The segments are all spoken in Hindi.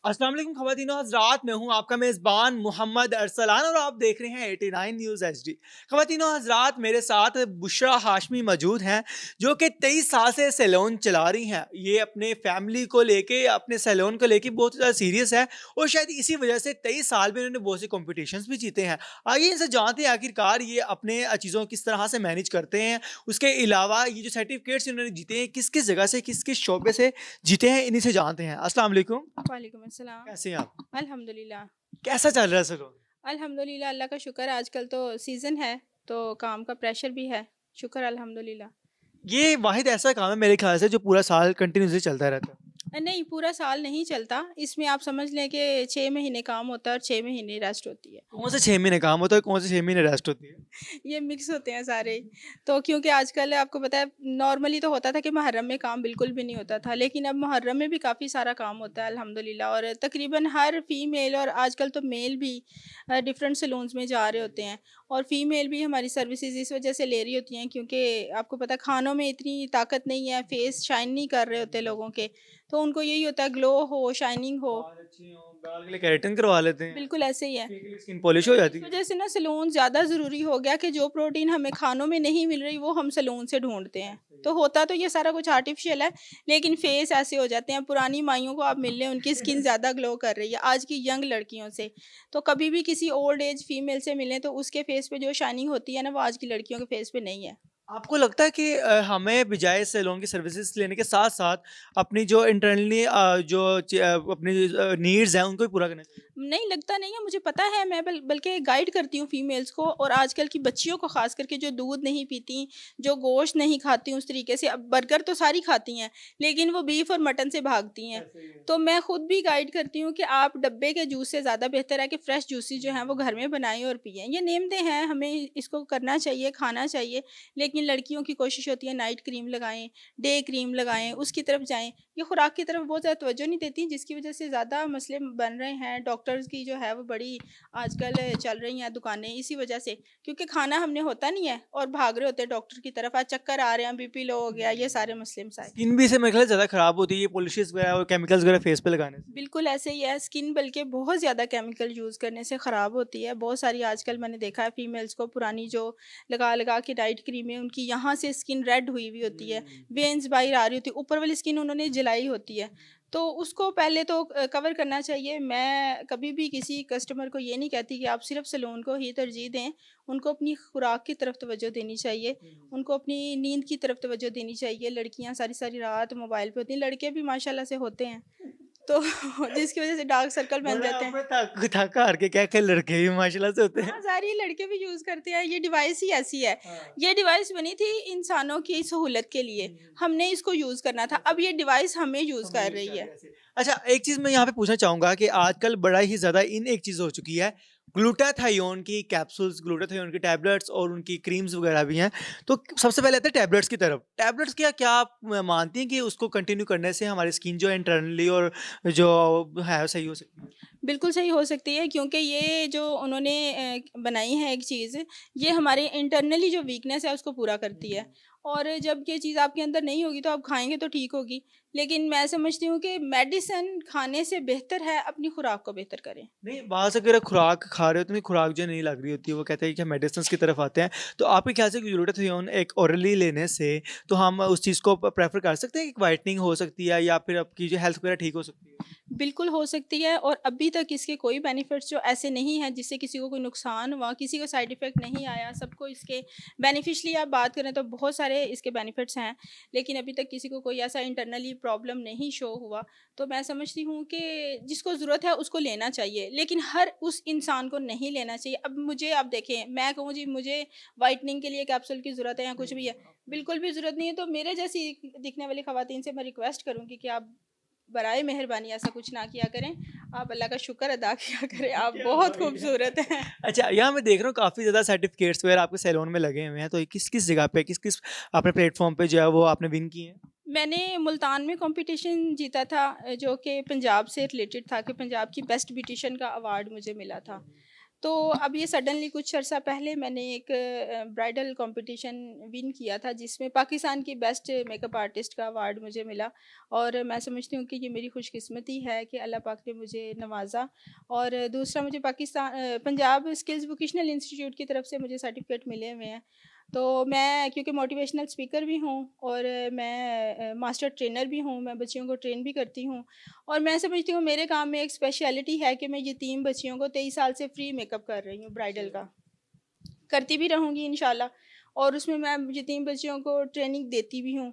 अस्सलाम वालेकुम ख़वातीनो हज़रात, मैं हूँ आपका मेज़बान मोहम्मद अरसलान और आप देख रहे हैं 89 न्यूज़ एचडी। ख़वातीनो हज़रात, मेरे साथ बुशरा हाशमी मौजूद हैं जो कि 23 साल से सैलून चला रही हैं। ये अपने फैमिली को लेके, अपने सैलून को लेके बहुत ज़्यादा सीरियस है और शायद इसी वजह से 23 साल में इन्होंने बहुत से कॉम्पिटिशन्स भी जीते हैं। आइए इनसे जानते हैं आखिरकार ये अपने चीज़ों को किस तरह से मैनेज करते हैं। उसके अलावा ये जो सर्टिफिकेट्स इन्होंने जीते हैं किस किस जगह से, किस किस शोबे से जीते हैं, इन्हीं से जानते हैं। अस्सलाम वालेकुम। वालेकुम अस्सलाम। कैसे हैं आप? अल्हम्दुलिल्लाह। कैसा चल रहा है सलून? अल्हम्दुलिल्लाह, अल्लाह का शुक्र है, आजकल तो सीज़न है, तो काम का प्रेशर भी है। शुक्र अल्हम्दुलिल्लाह। ये वाहिद ऐसा काम है मेरे ख्याल से जो पूरा साल कंटिन्यूअसली चलता रहता है। नहीं, पूरा साल नहीं चलता। इसमें आप समझ लें कि 6 महीने काम होता है और 6 महीने रेस्ट होती है। कौन से 6 महीने काम होता है, कौन से 6 महीने रेस्ट होती है? ये मिक्स होते हैं सारे। तो क्योंकि आजकल आपको पता है, नॉर्मली तो होता था कि मुहर्रम में काम बिल्कुल भी नहीं होता था, लेकिन अब मुहर्रम में भी काफ़ी सारा काम होता है अल्हम्दुलिल्लाह। और तकरीबन हर फीमेल और आजकल तो मेल भी डिफरेंट सैलून्स में जा रहे होते हैं। और फीमेल भी हमारी सर्विसेज इस वजह से ले रही होती हैं क्योंकि आपको पता है खानों में इतनी ताकत नहीं है, फेस शाइन नहीं कर रहे होते लोगों के। तो उनको यही होता है ग्लो हो, शाइनिंग हो। बाल अच्छे हों, बाल के लिए केराटिन करवा लेते हैं, बिल्कुल ऐसे ही है। स्किन के लिए स्किन पॉलिश तो हो इस जाती है। वजह से ना सैलून ज़्यादा ज़रूरी हो गया कि जो प्रोटीन हमें खानों में नहीं मिल रही वो हम सैलून से ढूँढते हैं। तो होता तो ये सारा कुछ आर्टिफ़िशियल है, लेकिन फेस ऐसे हो जाते हैं। पुरानी माइयों को आप मिल लें, उनकी स्किन ज़्यादा ग्लो कर रही है आज की यंग लड़कियों से। तो कभी भी किसी ओल्ड एज फीमेल से मिलें तो उसके फेस पे जो शाइनिंग होती है ना, वो आज की लड़कियों के फेस पे नहीं है। आपको लगता है कि हमें बजाय सैलून की सर्विसेज़ लेने के साथ-साथ अपनी जो इंटरनली अपनी नीड्स हैं उनको भी पूरा करना चाहिए? नहीं, लगता नहीं है, मुझे पता है। मैं बल्कि गाइड करती हूँ फीमेल्स को और आजकल की बच्चियों को ख़ास करके जो दूध नहीं पीती, जो गोश्त नहीं खाती उस तरीके से। अब बर्गर तो सारी खाती हैं, लेकिन वो बीफ और मटन से भागती हैं। ऐसे ही है। तो मैं खुद भी गाइड करती हूँ कि आप डब्बे के जूस से ज़्यादा बेहतर है कि फ्रेश जूसेस जो हैं वो घर में बनाएँ और पिएँ। ये नेमते हैं, हमें इसको करना चाहिए, खाना चाहिए। लेकिन लड़कियों की कोशिश होती है नाइट क्रीम लगाएँ, डे क्रीम लगाएँ, उसकी तरफ जाएँ। ये खुराक की तरफ बहुत ज़्यादा तवज्जो नहीं देती, जिसकी वजह से ज़्यादा मसले बन रहे हैं। डॉक्टर्स की जो है वो बड़ी आजकल चल रही हैं दुकानें इसी वजह से, क्योंकि खाना हमने होता नहीं है और भाग रहे होते हैं डॉक्टर की तरफ। आज चक्कर आ रहे हैं, बीपी लो हो गया, ये सारे मसले मसाइल। स्किन भी इससे मेरे ख्याल से ज़्यादा खराब होती है ये पॉलिशेज़ वगैरह और केमिकल्स वगैरह फेस पे लगाने से। बिल्कुल ऐसे ही है, स्किन बल्कि बहुत ज़्यादा केमिकल यूज़ करने से ख़राब होती है। बहुत सारी आजकल मैंने देखा है फीमेल्स को पुरानी जो लगा लगा के नाइट क्रीमें, उनकी यहाँ से स्किन रेड हुई हुई होती है, हुँ। वेन्स बाहर आ रही होती है, ऊपर वाली स्किन उन्होंने जलाई होती है। तो उसको पहले तो कवर करना चाहिए। मैं कभी भी किसी कस्टमर को ये नहीं कहती कि आप सिर्फ़ सैलून को ही तरजीह दें। उनको अपनी खुराक की तरफ तवज्जो देनी चाहिए, उनको अपनी नींद की तरफ तवज्जो देनी चाहिए। लड़कियाँ सारी-सारी रात मोबाइल पे होती हैं, लड़के भी माशाल्लाह से होते हैं। तो जिसकी वज़ह से डार्क सर्कल बन बड़ा जाते हैं। आपने थक हार के क्या-क्या लड़के भी माशाल्लाह से होते हैं। हाँ, ज़ाहिर है लड़के भी यूज़ करते हैं, ये डिवाइस ही ऐसी है। हाँ। ये डिवाइस बनी थी इंसानों की सहूलत के लिए, हमने इसको यूज़ करना था, अब ये डिवाइस हमें यूज़ हमें कर यूज़ रही कर रहे है। हैं ऐसे। अच्छा, एक चीज़ मैं यहाँ पे पूछना चाहूँगा कि आजकल बड़ा ही ज़्यादा इन एक चीज़ हो चुकी है, ग्लूटाथायोन की कैप्सूल्स, ग्लूटाथायोन की टैबलेट्स और उनकी क्रीम्स वगैरह भी हैं। तो सबसे पहले आते हैं टैबलेट्स की तरफ। टैबलेट्स क्या क्या आप मानती हैं कि उसको कंटिन्यू करने से हमारी स्किन जो है इंटरनली और जो है सही हो सकती है? बिल्कुल सही हो सकती है, क्योंकि ये जो उन्होंने बनाई है एक चीज़, ये हमारे इंटरनली जो वीकनेस है उसको पूरा करती है। और जब ये चीज़ आपके अंदर नहीं होगी तो आप खाएँगे तो ठीक होगी। लेकिन मैं समझती हूँ कि मेडिसिन खाने से बेहतर है अपनी खुराक को बेहतर करें। नहीं, बाहर से अगर खुराक खा रहे हो तो नहीं खुराक जो नहीं लग रही होती है, वो कहते हैं कि हम मेडिसिन्स की तरफ आते हैं। तो आपके ख्याल से ग्लूटाथियोन एक ओरली लेने से तो हम उस चीज़ को प्रेफ़र कर सकते हैं कि व्हाइटनिंग हो सकती है या फिर आपकी जो हेल्थ वगैरह ठीक हो सकती है? बिल्कुल हो सकती है, और अभी तक इसके कोई बेनिफिट्स जो ऐसे नहीं हैं जिससे किसी को कोई नुकसान हुआ, किसी को साइड इफ़ेक्ट नहीं आया। सबको इसके बेनिफिशियली आप बात करें तो बहुत सारे इसके बेनिफिट्स हैं, लेकिन अभी तक किसी को कोई ऐसा इंटरनली प्रॉब्लम नहीं शो हुआ। तो मैं समझती हूँ कि जिसको ज़रूरत है उसको लेना चाहिए, लेकिन हर उस इंसान को नहीं लेना चाहिए। अब मुझे आप देखें, मैं कहूँ जी मुझे व्हाइटनिंग के लिए कैप्सूल की ज़रूरत है या कुछ भी है, बिल्कुल भी ज़रूरत नहीं है। तो मेरे जैसी दिखने वाली ख़वातीन से मैं रिक्वेस्ट करूँगी कि आप बराए मेहरबानी ऐसा कुछ ना किया करें। आप अल्लाह का शुक्र अदा किया करें, आप क्या बहुत बात है। खूबसूरत हैं। अच्छा, यहाँ मैं देख रहा हूँ काफ़ी ज़्यादा सर्टिफ़िकेट्स वगैरह आपके सैलून में लगे हुए हैं, तो ये किस-किस जगह पे, किस-किस आपने प्लेटफ़ॉर्म पे जो है वो आपने विन किए हैं? मैंने मुल्तान में कॉम्पिटिशन जीता था, जो कि पंजाब से रिलेटेड था, कि पंजाब की बेस्ट ब्यूटिशियन का अवार्ड मुझे मिला था। तो अब ये सडनली कुछ अर्सा पहले मैंने एक ब्राइडल कंपटीशन विन किया था, जिसमें पाकिस्तान की बेस्ट मेकअप आर्टिस्ट का अवार्ड मुझे मिला। और मैं समझती हूँ कि ये मेरी खुशकिस्मती है कि अल्लाह पाक ने मुझे नवाज़ा। और दूसरा, मुझे पंजाब स्किल्स वोकेशनल इंस्टीट्यूट की तरफ से मुझे सर्टिफिकेट मिले हुए हैं। तो मैं, क्योंकि मोटिवेशनल स्पीकर भी हूँ और मैं मास्टर ट्रेनर भी हूँ, मैं बच्चियों को ट्रेन भी करती हूँ। और मैं समझती हूँ मेरे काम में एक स्पेशलिटी है कि मैं यतीम बच्चियों को 23 साल से फ्री मेकअप कर रही हूँ, ब्राइडल का। करती भी रहूँगी इंशाल्लाह। और उसमें मैं यतीम बच्चियों को ट्रेनिंग देती भी हूँ।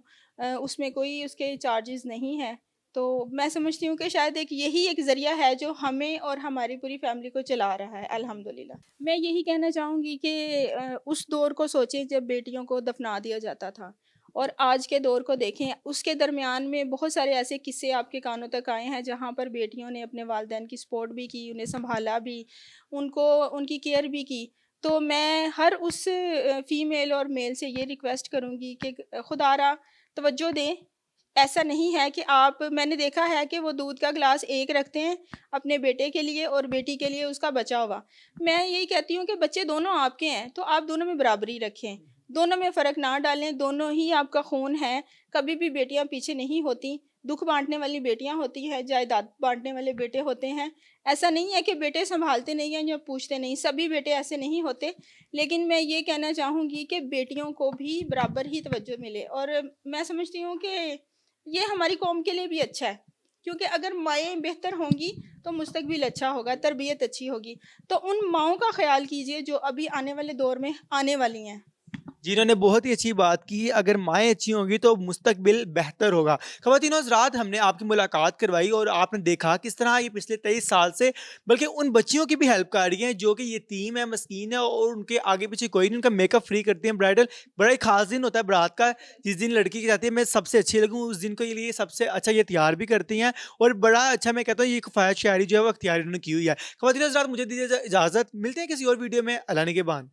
उसमें कोई उसके चार्जेस नहीं है। तो मैं समझती हूँ कि शायद एक यही एक ज़रिया है जो हमें और हमारी पूरी फैमिली को चला रहा है, अल्हम्दुलिल्लाह। मैं यही कहना चाहूँगी कि उस दौर को सोचें जब बेटियों को दफ़ना दिया जाता था, और आज के दौर को देखें। उसके दरमियान में बहुत सारे ऐसे किस्से आपके कानों तक आए हैं जहाँ पर बेटियों ने अपने वालिदैन की सपोर्ट भी की, उन्हें सँभाला भी, उनको उनकी केयर भी की। तो मैं हर उस फ़ीमेल और मेल से ये रिक्वेस्ट करूँगी कि खुदारा तवज्जो दें। ऐसा नहीं है कि मैंने देखा है कि वो दूध का ग्लास एक रखते हैं अपने बेटे के लिए और बेटी के लिए उसका बचा हुआ। मैं यही कहती हूँ कि बच्चे दोनों आपके हैं, तो आप दोनों में बराबरी रखें। दोनों में फ़र्क ना डालें, दोनों ही आपका खून है। कभी भी बेटियाँ पीछे नहीं होती। दुःख बाँटने वाली बेटियाँ होती हैं, जायदाद बाँटने वाले बेटे होते हैं। ऐसा नहीं है कि बेटे सँभालते नहीं हैं या पूछते नहीं, सभी बेटे ऐसे नहीं होते। लेकिन मैं ये कहना चाहूँगी कि बेटियों को भी बराबर ही तवज्जो मिले। और मैं समझती हूँ कि ये हमारी कौम के लिए भी अच्छा है, क्योंकि अगर माएँ बेहतर होंगी तो मुस्तकबिल अच्छा होगा, तरबियत अच्छी होगी। तो उन माँओं का ख़्याल कीजिए जो अभी आने वाले दौर में आने वाली हैं। जिन्होंने बहुत ही अच्छी बात की, अगर माएँ अच्छी होंगी तो मुस्तकबिल बेहतर होगा। ख़वातीन और हज़रात, हमने आपकी मुलाकात करवाई और आपने देखा किस तरह ये पिछले 23 साल से बल्कि उन बच्चियों की भी हेल्प कर रही हैं जो कि यतीम है, मस्कीन है और उनके आगे पीछे कोई नहीं, उनका मेकअप फ्री करती हैं ब्राइडल। बड़ा ही ख़ास दिन होता है बारात का, जिस दिन लड़की की जाती है मैं सबसे अच्छी लगूँ उस दिन के लिए सबसे अच्छा ये तैयार भी करती हैं और बड़ा अच्छा, मैं कहता हूँ ये किफ़ायत शायरी जो है वो अख्तियार इन्होंने की हुई है। ख़वातीन और हज़रात, मुझे दीजिए इजाज़त, मिलते हैं किसी और वीडियो में। अल्लाह ने के बाद।